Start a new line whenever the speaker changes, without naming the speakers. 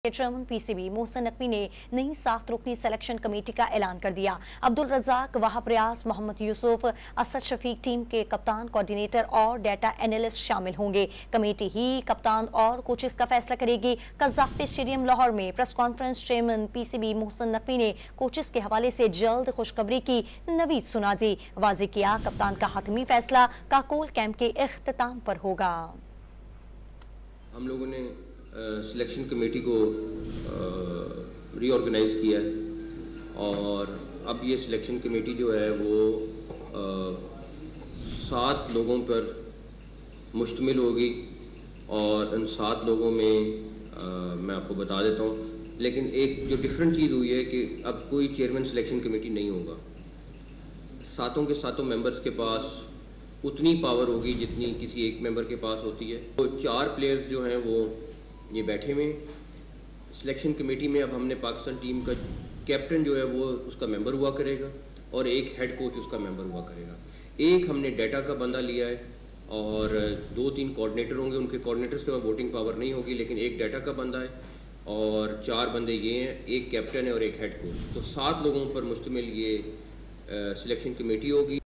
Chairman PCB Mohsin Naqvi ने नई 7 रुकनी selection committee का ऐलान कर दिया। अब्दुल रज़ाक, वहाब रियाज, मोहम्मद यूसुफ, असद शफीक टीम के कप्तान, कोऑर्डिनेटर और डाटा एनालिस्ट शामिल होंगे। कमेटी ही कप्तान और कोचेस का फैसला करेगी। कज़ाफ़ी स्टेडियम लाहौर में press conference chairman PCB Mohsin Naqvi ने कोचेस के हवाले से जल्द खुशखबरी की नवीद सुना दी। वाज़ेह किया कप्तान का हतमी फैसला काकोल कैंप के इख्तिताम पर होगा।
हम लोगों ने सिलेक्शन कमेटी को रीऑर्गेनाइज़ किया है और अब ये सिलेक्शन कमेटी जो है वो 7 लोगों पर मुश्तमिल होगी और इन 7 लोगों में मैं आपको बता देता हूँ। लेकिन एक जो डिफरेंट चीज़ हुई है कि अब कोई चेयरमैन सिलेक्शन कमेटी नहीं होगा। 7 के 7 मेंबर्स के पास उतनी पावर होगी जितनी किसी एक मेंबर के पास होती है। तो 4 प्लेयर्स जो हैं वो ये बैठे हुए सिलेक्शन कमेटी में। अब हमने पाकिस्तान टीम का कैप्टन जो है वो उसका मेंबर हुआ करेगा और एक हेड कोच उसका मेंबर हुआ करेगा। एक हमने डाटा का बंदा लिया है और 2-3 कोऑर्डिनेटर होंगे। उनके कोऑर्डिनेटर्स के पास वोटिंग पावर नहीं होगी, लेकिन एक डाटा का बंदा है और 4 बंदे ये हैं, एक कैप्टन है और एक हेड कोच। तो 7 लोगों पर मुश्तमिल ये सिलेक्शन कमेटी होगी।